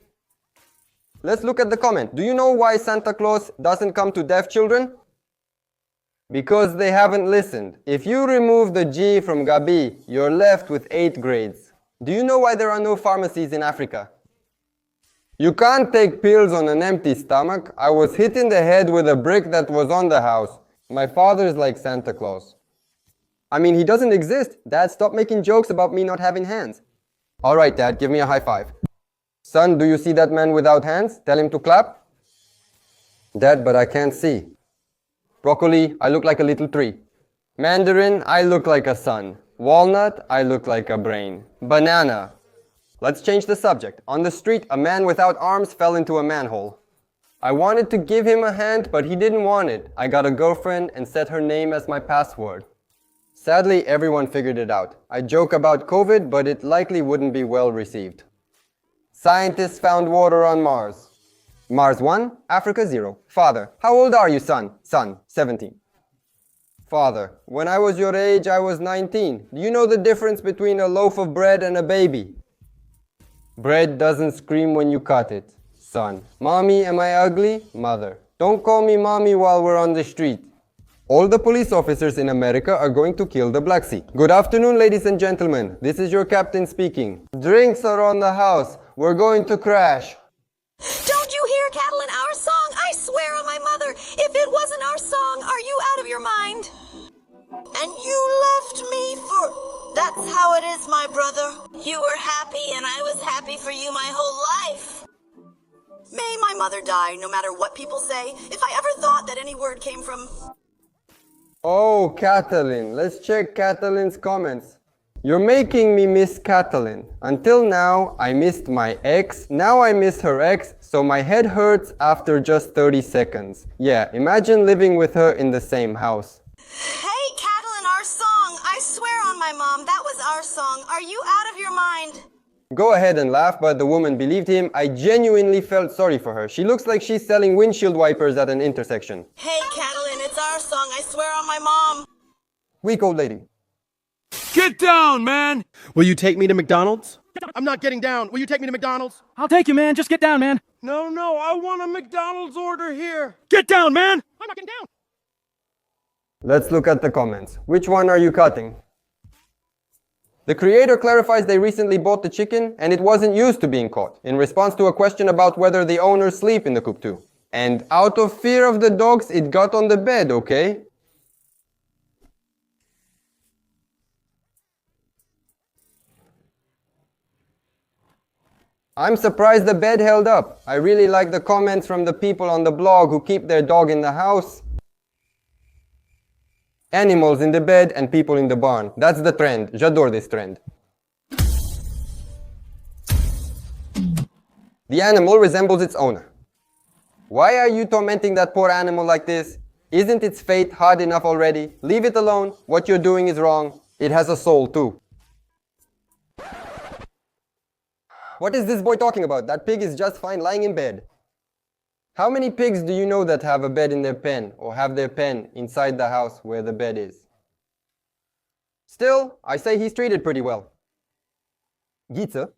Let's look at the comment. Do you know why Santa Claus doesn't come to deaf children? Because they haven't listened. If you remove the G from Gabi, you're left with 8 grades. Do you know why there are no pharmacies in Africa? You can't take pills on an empty stomach. I was hit in the head with a brick that was on the house. My father's like Santa Claus. I mean, he doesn't exist. Dad, stop making jokes about me not having hands. Alright, Dad, give me a high five. Son, do you see that man without hands? Tell him to clap. Dad, but I can't see. Broccoli, I look like a little tree. Mandarin, I look like a sun. Walnut, I look like a brain. Banana. Let's change the subject. On the street, a man without arms fell into a manhole. I wanted to give him a hand, but he didn't want it. I got a girlfriend and set her name as my password. Sadly, everyone figured it out. I joke about COVID, but it likely wouldn't be well received. Scientists found water on Mars. Mars 1, Africa 0. Father, how old are you, son? Son, 17. Father, when I was your age, I was 19. Do you know the difference between a loaf of bread and a baby? Bread doesn't scream when you cut it. Son, Mommy, am I ugly? Mother, don't call me Mommy while we're on the street. All the police officers in America are going to kill the Black Sea. Good afternoon, ladies and gentlemen. This is your captain speaking. Drinks are on the house. We're going to crash. Don't you hear, Catalin, our song? I swear on my mother, if it wasn't our song, are you out of your mind? And you left me for... That's how it is, my brother. You were happy, and I was happy for you my whole life. May my mother die, no matter what people say. If I ever thought that any word came from... Oh, Catalin. Let's check Catalin's comments. You're making me miss Catalin. Until now, I missed my ex. Now I miss her ex, so my head hurts after just 30 seconds. Yeah, imagine living with her in the same house. Hey, Catalin, our song. I swear on my mom, that was our song. Are you out of your mind? Go ahead and laugh, but the woman believed him. I genuinely felt sorry for her. She looks like she's selling windshield wipers at an intersection. Hey, Catalin, it's our song. I swear on my mom. Weak old lady. Get down, man! Will you take me to McDonald's? I'm not getting down. Will you take me to McDonald's? I'll take you, man. Just get down, man. No, I want a McDonald's order here. Get down, man! I'm not getting down. Let's look at the comments. Which one are you cutting? The creator clarifies they recently bought the chicken and it wasn't used to being caught, in response to a question about whether the owners sleep in the coop too. And out of fear of the dogs, it got on the bed, okay? I'm surprised the bed held up. I really like the comments from the people on the blog who keep their dog in the house. Animals in the bed and people in the barn. That's the trend. J'adore this trend. The animal resembles its owner. Why are you tormenting that poor animal like this? Isn't its fate hard enough already? Leave it alone. What you're doing is wrong. It has a soul too. What is this boy talking about? That pig is just fine lying in bed. How many pigs do you know that have a bed in their pen or have their pen inside the house where the bed is? Still, I say he's treated pretty well. Gitsa.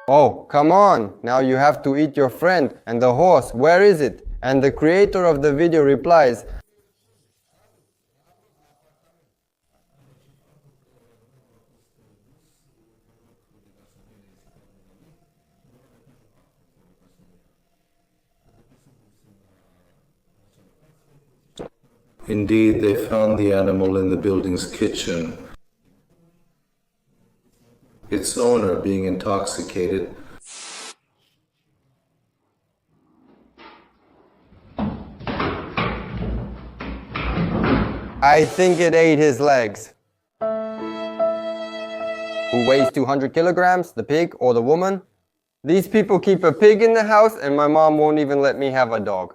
Oh, come on! Now you have to eat your friend. And the horse, where is it? And the creator of the video replies, Indeed, they found the animal in the building's kitchen. Its owner, being intoxicated, I think it ate his legs. Who weighs 200 kilograms, the pig or the woman? These people keep a pig in the house and my mom won't even let me have a dog.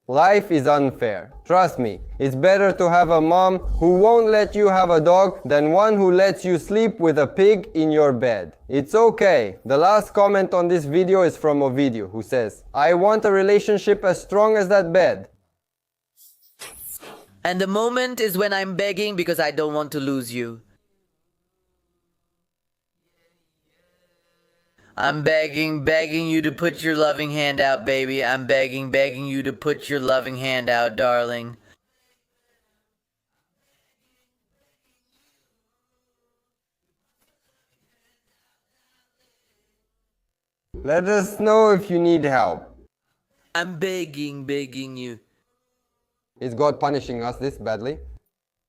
Life is unfair. Trust me, it's better to have a mom who won't let you have a dog than one who lets you sleep with a pig in your bed. It's okay. The last comment on this video is from Ovidio, who says, I want a relationship as strong as that bed. And the moment is when I'm begging because I don't want to lose you. I'm begging you to put your loving hand out, baby. I'm begging you to put your loving hand out, darling. Let us know if you need help. I'm begging you. Is God punishing us this badly?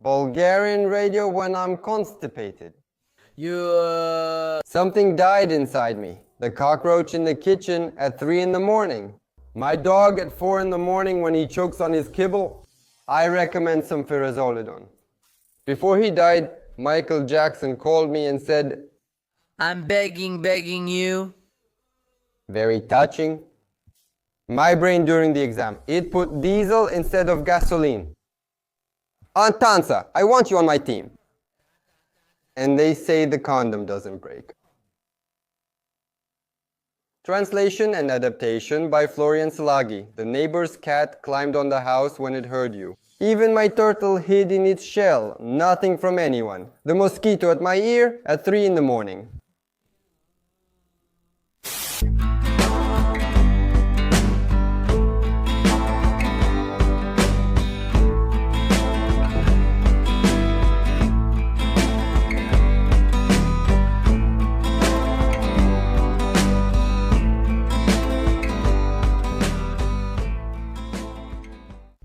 Bulgarian radio when I'm constipated. Something died inside me. The cockroach in the kitchen at 3 in the morning. My dog at 4 in the morning when he chokes on his kibble. I recommend some Firazolidon. Before he died, Michael Jackson called me and said, I'm begging you. Very touching. My brain during the exam, it put diesel instead of gasoline. Antansa, I want you on my team. And they say the condom doesn't break. Translation and adaptation by Florian Salagi. The neighbor's cat climbed on the house when it heard you. Even my turtle hid in its shell, nothing from anyone. The mosquito at my ear at 3 in the morning.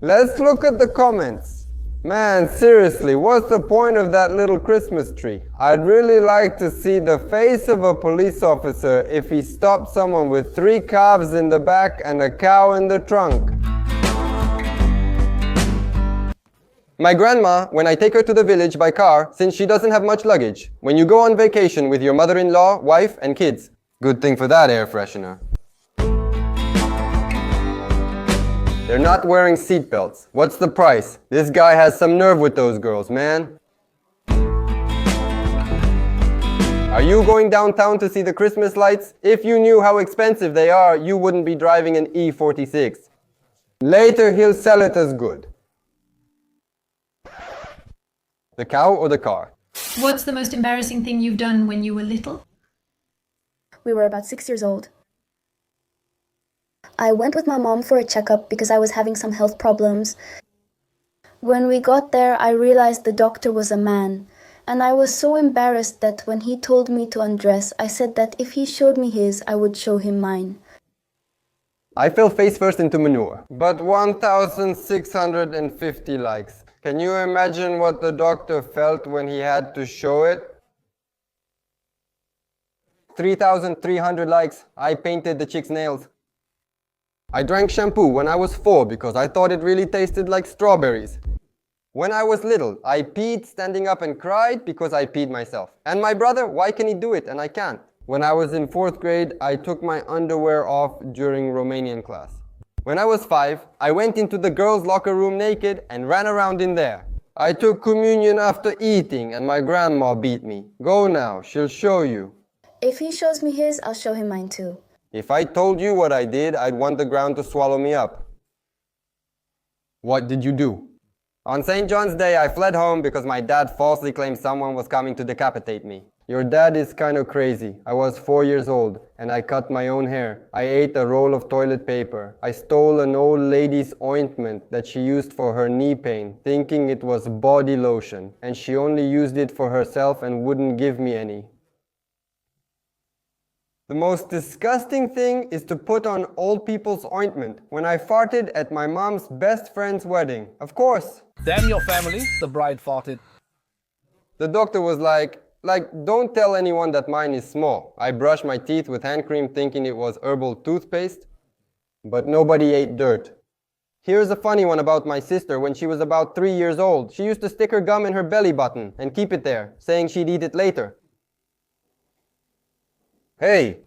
Let's look at the comments. Man, seriously, what's the point of that little Christmas tree? I'd really like to see the face of a police officer if he stopped someone with 3 calves in the back and a cow in the trunk. My grandma, when I take her to the village by car, since she doesn't have much luggage. When you go on vacation with your mother-in-law, wife, and kids. Good thing for that air freshener. They're not wearing seatbelts. What's the price? This guy has some nerve with those girls, man. Are you going downtown to see the Christmas lights? If you knew how expensive they are, you wouldn't be driving an E46. Later, he'll sell it as good. The cow or the car? What's the most embarrassing thing you've done when you were little? We were about 6 years old. I went with my mom for a checkup because I was having some health problems. When we got there, I realized the doctor was a man. And I was so embarrassed that when he told me to undress, I said that if he showed me his, I would show him mine. I fell face first into manure, but 1,650 likes. Can you imagine what the doctor felt when he had to show it? 3,300 likes. I painted the chick's nails. I drank shampoo when I was 4 because I thought it really tasted like strawberries. When I was little, I peed standing up and cried because I peed myself. And my brother, why can he do it and I can't? When I was in 4th grade, I took my underwear off during Romanian class. When I was 5, I went into the girls' locker room naked and ran around in there. I took communion after eating and my grandma beat me. Go now, she'll show you. If he shows me his, I'll show him mine too. If I told you what I did, I'd want the ground to swallow me up. What did you do? On St. John's Day, I fled home because my dad falsely claimed someone was coming to decapitate me. Your dad is kind of crazy. I was 4 years old, and I cut my own hair. I ate a roll of toilet paper. I stole an old lady's ointment that she used for her knee pain, thinking it was body lotion, and she only used it for herself and wouldn't give me any. The most disgusting thing is to put on old people's ointment. When I farted at my mom's best friend's wedding, of course. Damn your family, the bride farted. The doctor was like, don't tell anyone that mine is small. I brushed my teeth with hand cream thinking it was herbal toothpaste, but nobody ate dirt. Here's a funny one about my sister. When she was about 3 years old, she used to stick her gum in her belly button and keep it there, saying she'd eat it later. Hey!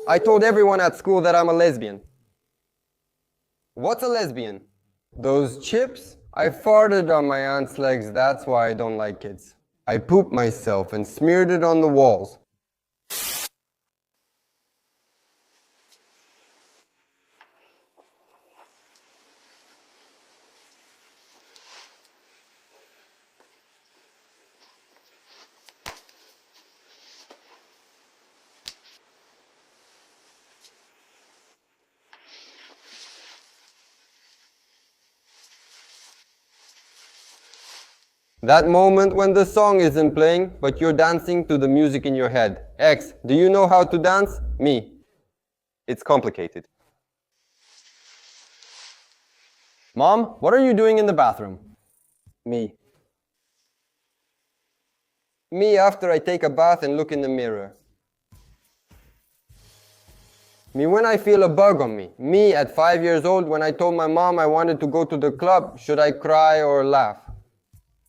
I told everyone at school that I'm a lesbian. What's a lesbian? Those chips? I farted on my aunt's legs, that's why I don't like kids. I pooped myself and smeared it on the walls. That moment when the song isn't playing, but you're dancing to the music in your head. X, do you know how to dance? Me. It's complicated. Mom, what are you doing in the bathroom? Me. Me after I take a bath and look in the mirror. Me when I feel a bug on me. Me at 5 years old when I told my mom I wanted to go to the club. Should I cry or laugh?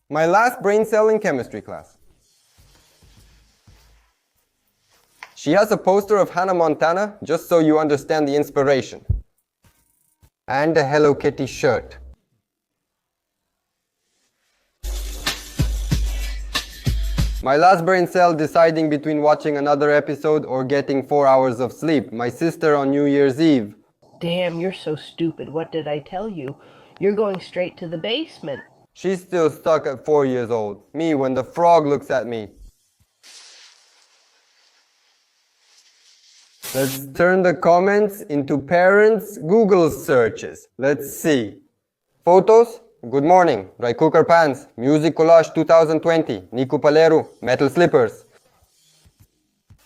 My last brain cell in chemistry class. She has a poster of Hannah Montana, just so you understand the inspiration. And a Hello Kitty shirt. My last brain cell deciding between watching another episode or getting 4 hours of sleep. My sister on New Year's Eve. Damn, you're so stupid. What did I tell you? You're going straight to the basement. She's still stuck at 4 years old. Me when the frog looks at me. Let's turn the comments into parents' Google searches. Let's see. Photos? Good morning. Dry cooker pants. Music collage 2020. Niku Paleru. Metal slippers.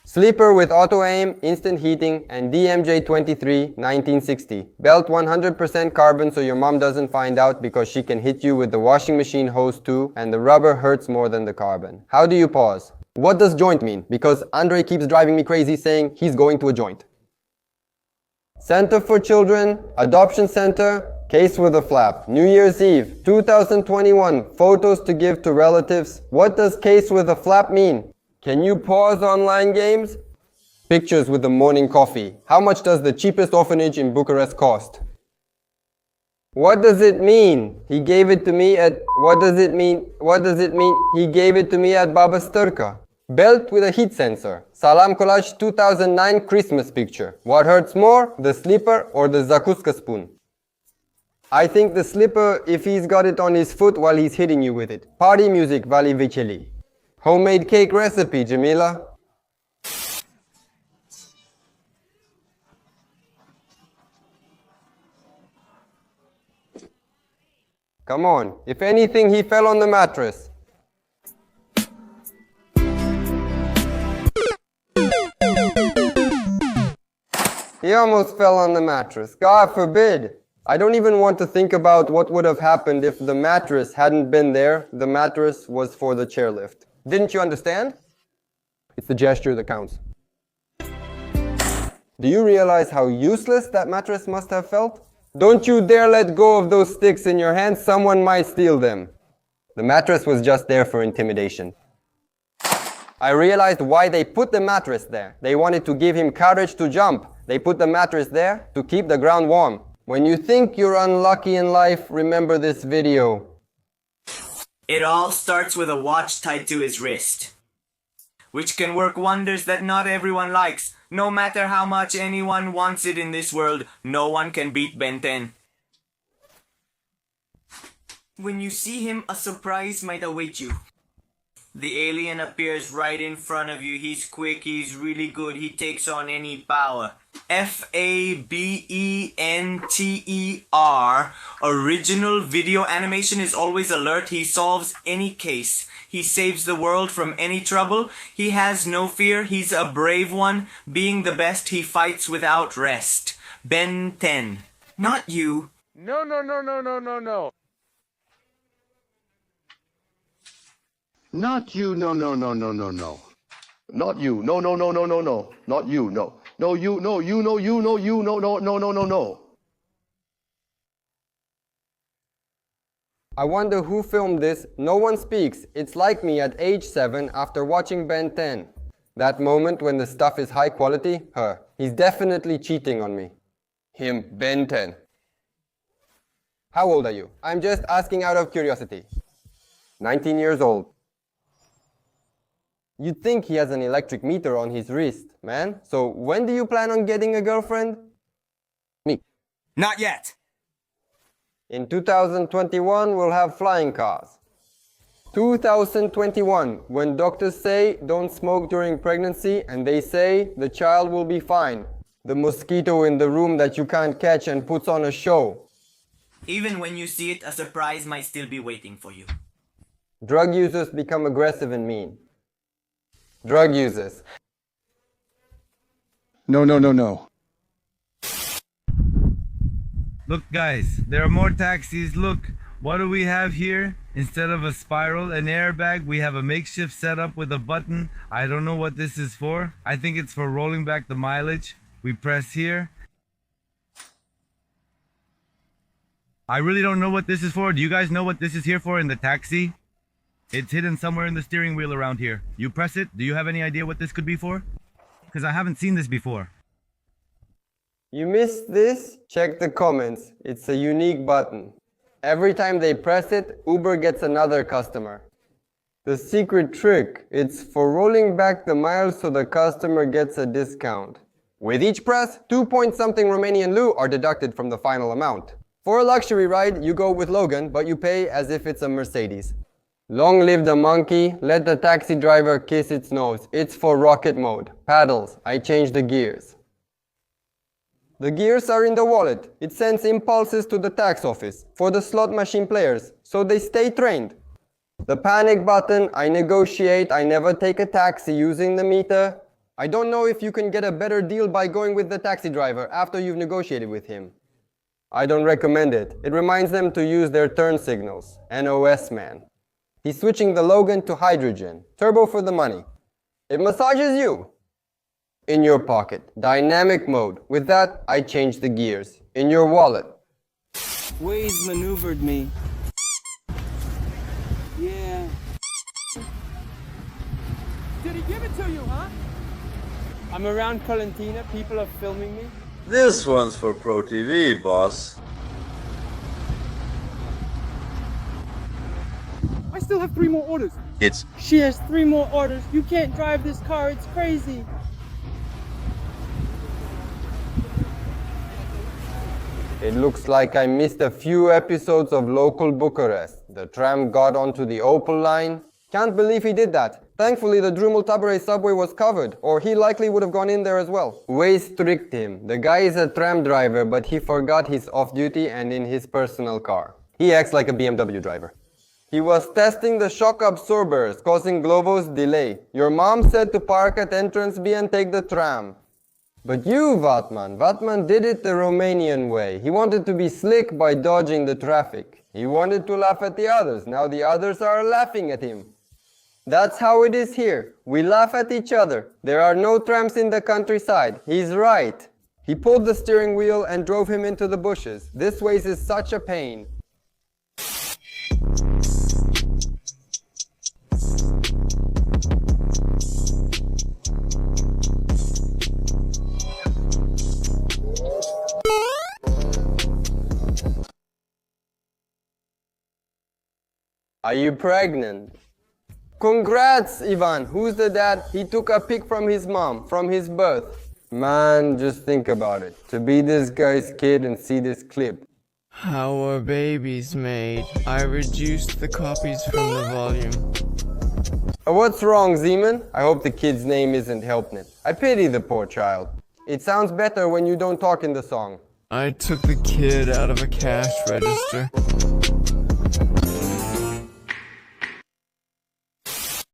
Sleeper with auto aim, instant heating, and DMJ23 1960. Belt 100% carbon so your mom doesn't find out because she can hit you with the washing machine hose too, and the rubber hurts more than the carbon. How do you pause? What does joint mean? Because Andre keeps driving me crazy saying he's going to a joint. Center for Children, Adoption Center, case with a flap. New Year's Eve, 2021, photos to give to relatives. What does case with a flap mean? Can you pause online games? Pictures with the morning coffee. How much does the cheapest orphanage in Bucharest cost? What does it mean? He gave it to me at... What does it mean? What does it mean? He gave it to me at Baba Sturka. Belt with a heat sensor. Salam Collage 2009 Christmas picture. What hurts more? The slipper or the zakuska spoon? I think the slipper if he's got it on his foot while he's hitting you with it. Party music, Vali Vicheli. Homemade cake recipe, Jamila. Come on, if anything, he fell on the mattress. He almost fell on the mattress. God forbid. I don't even want to think about what would have happened if the mattress hadn't been there. The mattress was for the chairlift. Didn't you understand? It's the gesture that counts. Do you realize how useless that mattress must have felt? Don't you dare let go of those sticks in your hands, someone might steal them. The mattress was just there for intimidation. I realized why they put the mattress there. They wanted to give him courage to jump. They put the mattress there to keep the ground warm. When you think you're unlucky in life, remember this video. It all starts with a watch tied to his wrist. which can work wonders that not everyone likes. No matter how much anyone wants it in this world, no one can beat Ben 10. When you see him, a surprise might await you. The alien appears right in front of you. He's quick, he's really good, he takes on any power. FABENTER. Original video animation is always alert. He solves any case. He saves the world from any trouble. He has no fear. He's a brave one. Being the best, he fights without rest. Ben 10. Not you. No. Not you, no. Not you, no. Not you, no. No, you, no, you, no, you, no, you, no. I wonder who filmed this. No one speaks. It's like me at age 7 after watching Ben 10. That moment when the stuff is high quality, her. He's definitely cheating on me. Him, Ben 10. How old are you? I'm just asking out of curiosity. 19 years old. You'd think he has an electric meter on his wrist, man. So when do you plan on getting a girlfriend? Me. Not yet. In 2021, we'll have flying cars. 2021, when doctors say don't smoke during pregnancy and they say the child will be fine. The mosquito in the room that you can't catch and puts on a show. Even when you see it, a surprise might still be waiting for you. Drug users become aggressive and mean. Drug users. No. Look guys, there are more taxis. Look, what do we have here? Instead of a spiral, an airbag, we have a makeshift setup with a button. I don't know what this is for. I think it's for rolling back the mileage. We press here. I really don't know what this is for. Do you guys know what this is here for in the taxi? It's hidden somewhere in the steering wheel around here. You press it. Do you have any idea what this could be for? Because I haven't seen this before. You missed this? Check the comments. It's a unique button. Every time they press it, Uber gets another customer. The secret trick, it's for rolling back the miles so the customer gets a discount. With each press, 2-point-something Romanian leu are deducted from the final amount. For a luxury ride, you go with Logan, but you pay as if it's a Mercedes. Long live the monkey, let the taxi driver kiss its nose. It's for rocket mode. Paddles, I change the gears. The gears are in the wallet. It sends impulses to the tax office for the slot machine players, so they stay trained. The panic button, I negotiate, I never take a taxi using the meter. I don't know if you can get a better deal by going with the taxi driver after you've negotiated with him. I don't recommend it. It reminds them to use their turn signals. NOS man. He's switching the Logan to hydrogen. Turbo for the money. It massages you. In your pocket. Dynamic mode. With that, I change the gears. In your wallet. Waze maneuvered me. Yeah. Did he give it to you, huh? I'm around Colentina. People are filming me. This one's for Pro TV, boss. I still have 3 more orders. She has 3 more orders. You can't drive this car. It's crazy. It looks like I missed a few episodes of Local Bucharest. The tram got onto the Opal line. Can't believe he did that. Thankfully, the Drumul-Taberei subway was covered, or he likely would have gone in there as well. Waze tricked him. The guy is a tram driver, but he forgot he's off-duty and in his personal car. He acts like a BMW driver. He was testing the shock absorbers, causing Glovo's delay. Your mom said to park at entrance B and take the tram. But you, Vatman did it the Romanian way. He wanted to be slick by dodging the traffic. He wanted to laugh at the others. Now the others are laughing at him. That's how it is here. We laugh at each other. There are no trams in the countryside. He's right. He pulled the steering wheel and drove him into the bushes. This Waze is such a pain. Are you pregnant? Congrats, Ivan. Who's the dad? He took a pic from his mom, from his birth. Man, just think about it. To be this guy's kid and see this clip. How are babies made? I reduced the copies from the volume. What's wrong, Zeman? I hope the kid's name isn't Helpnet. I pity the poor child. It sounds better when you don't talk in the song. I took the kid out of a cash register.